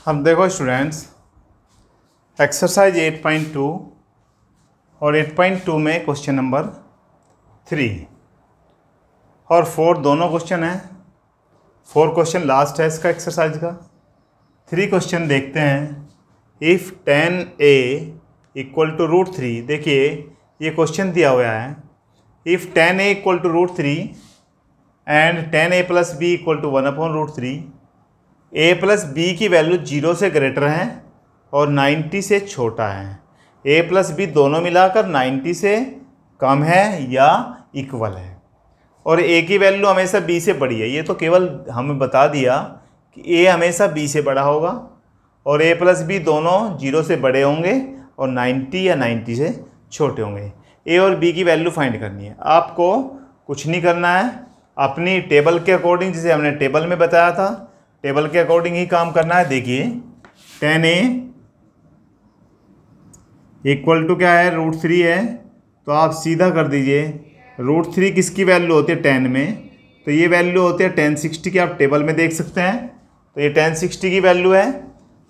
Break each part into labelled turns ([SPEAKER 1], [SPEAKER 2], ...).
[SPEAKER 1] अब देखो students, exercise 8.2 और 8.2 में क्वेश्चन नंबर 3 और 4 दोनों क्वेश्चन हैं। 4 क्वेश्चन लास्ट है इसका एक्सरसाइज का। 3 क्वेश्चन देखते हैं। इफ़ 10a इक्वल टू √3, देखिए ये क्वेश्चन दिया हुआ है। If 10a equal to √3 and 10a plus b equal to 1/√3, a plus b की वैल्यू 0 से ग्रेटर है और 90 से छोटा है। a प्लस b दोनों मिलाकर 90 से कम है या इक्वल है, और a की वैल्यू हमेशा b से बड़ी है। ये तो केवल हमें बता दिया कि a हमेशा b से बड़ा होगा और a प्लस b दोनों 0 से बड़े होंगे और 90 या 90 से छोटे होंगे। a और b की वैल्यू फाइंड करनी है। आपको कुछ नहीं करना है, अपनी टेबल के अकॉर्डिंग, जिसे हमने टेबल में बताया था, टेबल के अकॉर्डिंग ही काम करना है। देखिए 10a इक्वल टू क्या है, √3 है, तो आप सीधा कर दीजिए। √3 किसकी वैल्यू होती है 10 में, तो ये वैल्यू होती है 1060 की। आप टेबल में देख सकते हैं, तो ये 1060 की वैल्यू है।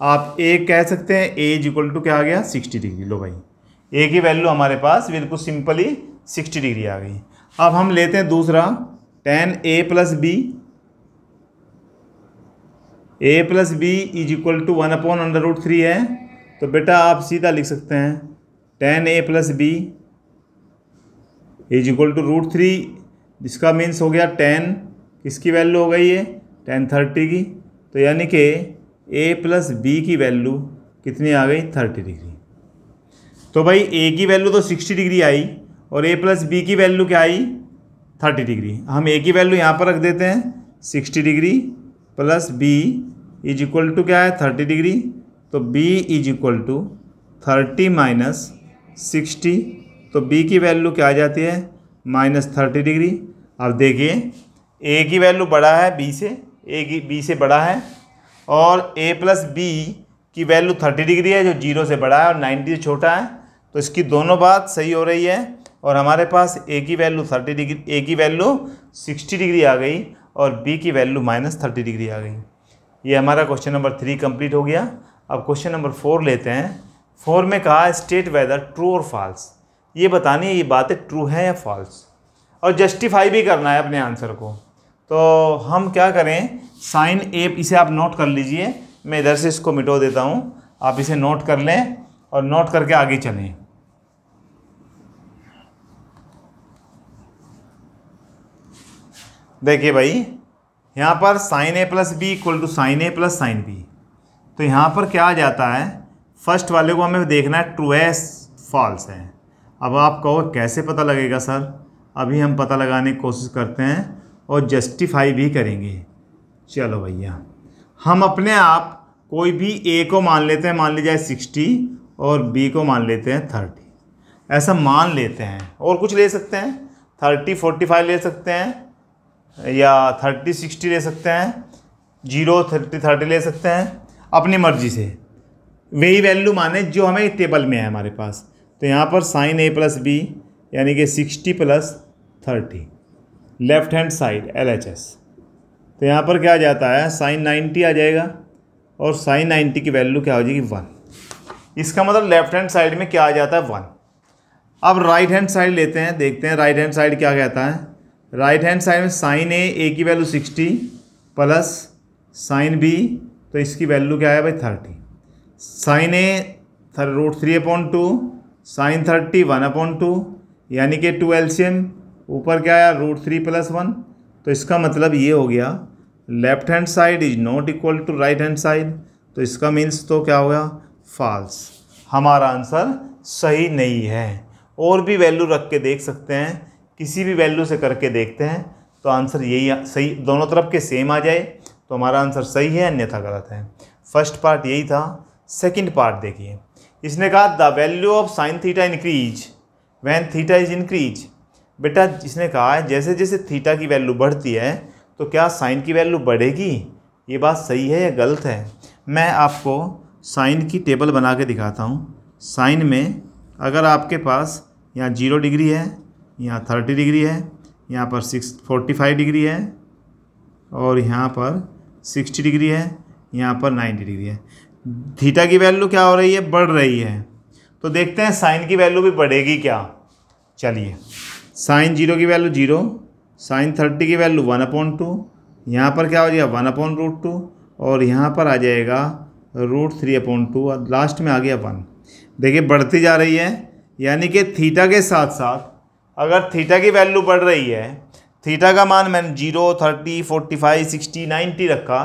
[SPEAKER 1] आप a कह सकते हैं, a इक्वल टू क्या आ गया, 60 डिग्री। लो भाई, a की वैल्यू हमारे पास बिल्कुल सिंपली 60 डिग्री आ गई। अब हम लेते हैं दूसरा 10a plus b, a plus B is equal to 1/√3 है, तो बेटा आप सीधा लिख सकते हैं 10a plus B is equal to √3, जिसका मीन्स हो गया 10 किसकी वैल्यू हो गई है, 1030 की। तो यानी कि a प्लस बी की वैल्यू कितनी आ गई, 30 डिग्री। तो भाई a की वैल्यू तो 60 डिग्री आई और a प्लस बी की वैल्यू क्या आई, 30 डिग्री। हम a की वैल्यू यहाँ पर रख देते हैं 60 degree plus b is equal to क्या है, 30 डिग्री। तो b is equal to 30 minus 60, तो b की वैल्यू क्या आ जाती है, -30 डिग्री। अब देखिए a की वैल्यू बड़ा है b से, b से बड़ा है, और a प्लस बी की वैल्यू 30 डिग्री है, जो 0 से बड़ा है और 90 से छोटा है। तो इसकी दोनों बात सही हो रही है और हमारे पास a की वैल्यू 30 डिग्री, a की वैल्यू 60 डिग्री आ गई और b की वैल्यू -30 डिग्री आ गई। ये हमारा क्वेश्चन नंबर 3 कंप्लीट हो गया। अब क्वेश्चन नंबर 4 लेते हैं। 4 में कहा स्टेट वेदर ट्रू और फॉल्स। ये बतानी है ये बातें ट्रू है या फॉल्स, और जस्टिफाई भी करना है अपने आंसर को। तो हम क्या करें, साइन ए, इसे आप नोट कर लीजिए, मैं इधर से इसको मिटो देता हूँ, आप इसे नोट कर लें और नोट करके आगे चलें। देखिए भाई, यहाँ पर sine A plus B equal to sine A plus sine B, तो यहाँ पर क्या आ जाता है, फर्स्ट वाले को हमें देखना है ट्रू है फॉल्स है। अब आप कहो कैसे पता लगेगा सर, अभी हम पता लगाने की कोशिश करते हैं और जस्टिफाई भी करेंगे। चलो भैया, हम अपने आप कोई भी a को मान लेते हैं, मान लीजिए 60, और b को मान लेते हैं 30, ऐसा मान लेते हैं। और कुछ ले सकते हैं, 30 45 ले सकते हैं, या 30 60 ले सकते हैं, 0 30 30 ले सकते हैं, अपनी मर्जी से वही वैल्यू माने जो हमें टेबल में है हमारे पास। तो यहाँ पर साइन a प्लस बी यानी कि 60 plus 30 left hand side LHS, तो यहाँ पर क्या आ जाता है, साइन 90 आ जाएगा और साइन 90 की वैल्यू क्या हो जाएगी, 1। इसका मतलब लेफ्ट हैंड साइड में क्या आ जाता है, 1। अब राइट हैंड साइड लेते हैं, देखते हैं राइट हैंड साइड क्या कहता है। राइट हैंड साइड में साइन a की वैल्यू 60 प्लस साइन b, तो इसकी वैल्यू क्या है भाई, 30। साइन a √3/2, साइन 30 1/2, यानी कि 2 LCM, ऊपर क्या आया, √3 + 1। तो इसका मतलब ये हो गया left hand side is not equal to right hand side, तो इसका मीन्स तो क्या होगा, फॉल्स। हमारा आंसर सही नहीं है। और भी वैल्यू रख के देख सकते हैं, किसी भी वैल्यू से करके देखते हैं, तो आंसर यही सही, दोनों तरफ के सेम आ जाए तो हमारा आंसर सही है, अन्यथा गलत है। फर्स्ट पार्ट यही था। सेकंड पार्ट देखिए, इसने कहा the value of sine theta increase when theta is increase. बेटा इसने कहा है जैसे जैसे थीटा की वैल्यू बढ़ती है तो क्या साइन की वैल्यू बढ़ेगी। ये बात सही है या गलत है। मैं आपको साइन की टेबल बना के दिखाता हूँ। साइन में अगर आपके पास यहाँ 0 डिग्री है, यहाँ 30 डिग्री है, यहाँ पर 45 डिग्री है, और यहाँ पर 60 डिग्री है, यहाँ पर 90 डिग्री है। थीटा की वैल्यू क्या हो रही है, बढ़ रही है। तो देखते हैं साइन की वैल्यू भी बढ़ेगी क्या। चलिए, साइन 0 की वैल्यू 0, साइन 30 की वैल्यू 1/2, यहाँ पर क्या हो जाएगा 1/√2 और यहाँ पर आ जाएगा √3/2 और लास्ट में आ गया 1। देखिए बढ़ती जा रही है, यानी कि थीटा के साथ साथ अगर थीटा की वैल्यू बढ़ रही है, थीटा का मान मैंने 0, 30, 45, 60, 90 रखा,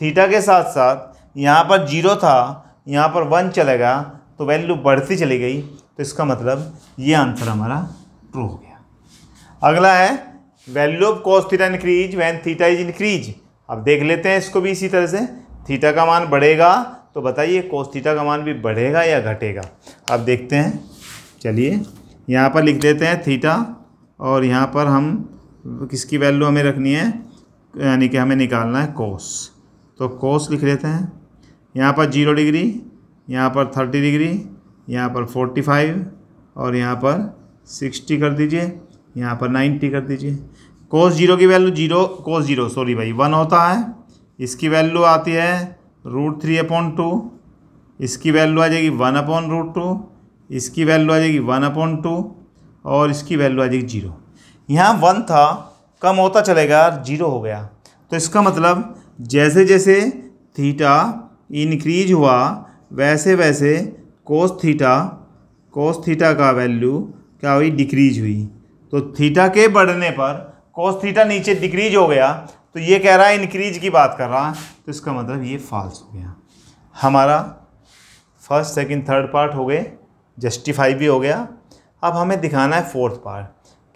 [SPEAKER 1] थीटा के साथ साथ यहाँ पर 0 था, यहाँ पर 1 चलेगा तो वैल्यू बढ़ती चली गई। तो इसका मतलब ये आंसर हमारा ट्रू हो गया। अगला है value of cos theta increase when theta is increase. अब देख लेते हैं इसको भी इसी तरह से। थीटा का मान बढ़ेगा तो बताइए कॉस थीटा का मान भी बढ़ेगा या घटेगा। अब देखते हैं, चलिए यहाँ पर लिख देते हैं थीटा और यहाँ पर हम किसकी वैल्यू हमें रखनी है, यानी कि हमें निकालना है कॉस। तो कॉस लिख लेते हैं, यहाँ पर 0 डिग्री, यहाँ पर 30 डिग्री, यहाँ पर 45 और यहाँ पर 60 कर दीजिए, यहाँ पर 90 कर दीजिए। cos 0 की वैल्यू 1 होता है। इसकी वैल्यू आती है √3/2, इसकी वैल्यू आ जाएगी 1/√2, इसकी वैल्यू आ जाएगी 1/2 और इसकी वैल्यू आ जाएगी 0। यहाँ 1 था, कम होता चलेगा, 0 हो गया। तो इसका मतलब जैसे जैसे थीटा इंक्रीज हुआ वैसे वैसे कोस थीटा का वैल्यू क्या हुई, डिक्रीज हुई। तो थीटा के बढ़ने पर कोस थीटा नीचे डिक्रीज हो गया, तो ये कह रहा है इंक्रीज की बात कर रहा है, तो इसका मतलब ये फॉल्स हो गया। हमारा फर्स्ट सेकंड थर्ड पार्ट हो गए, जस्टिफाई भी हो गया। अब हमें दिखाना है फोर्थ पार्ट,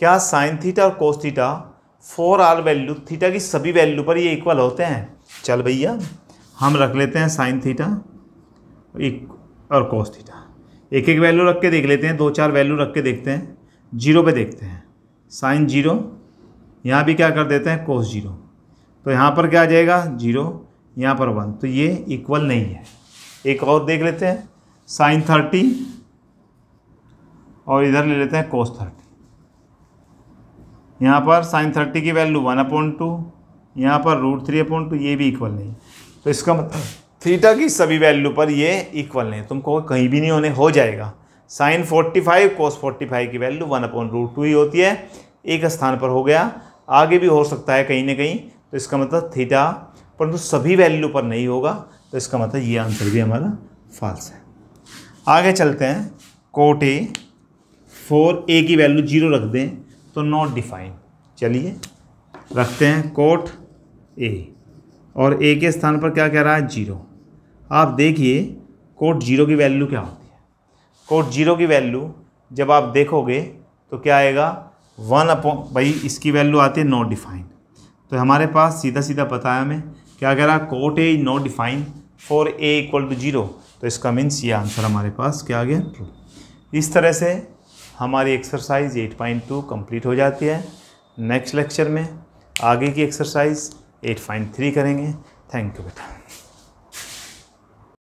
[SPEAKER 1] क्या साइन थीटा और cos theta for all value, theta की सभी वैल्यू पर ये इक्वल होते हैं। चल भैया हम रख लेते हैं साइन थीटा और कोस थीटा, एक एक वैल्यू रख के देख लेते हैं, 2-4 वैल्यू रख के देखते हैं। 0 पे देखते हैं, साइन 0, यहाँ भी क्या कर देते हैं कोस 0, तो यहाँ पर क्या आ जाएगा 0, यहाँ पर 1, तो ये इक्वल नहीं है। एक और देख लेते हैं, साइन 30 और इधर ले लेते हैं कोस 30। यहाँ पर साइन 30 की वैल्यू 1/2, यहाँ पर √3/2, ये भी इक्वल नहीं। तो इसका मतलब थीटा की सभी वैल्यू पर ये इक्वल नहीं। तुमको कहीं भी नहीं होने हो जाएगा। साइन 45 कोस 45 की वैल्यू 1/√2 ही होती है, एक स्थान पर हो गया, आगे भी हो सकता है कहीं ना कहीं। तो इसका मतलब थीटा परंतु सभी वैल्यू पर नहीं होगा, तो इसका मतलब ये आंसर भी हमारा फॉल्स है। आगे चलते हैं, कोट ए फॉर ए की वैल्यू 0 रख दें तो नॉट डिफाइन। चलिए रखते हैं कोट ए और ए के स्थान पर क्या कह रहा है 0। आप देखिए कोट 0 की वैल्यू क्या होती है। कोट 0 की वैल्यू जब आप देखोगे तो क्या आएगा 1 भाई इसकी वैल्यू आती है नॉट डिफाइन। तो हमारे पास सीधा सीधा पता है हमें क्या कह रहा है, cot A not define for A equal to 0। तो इसका मीन्स ये आंसर हमारे पास क्या आ गया, ट्रू। इस तरह से हमारी एक्सरसाइज 8.2 कंप्लीट हो जाती है। नेक्स्ट लेक्चर में आगे की एक्सरसाइज 8.3 करेंगे। थैंक यू बेटा।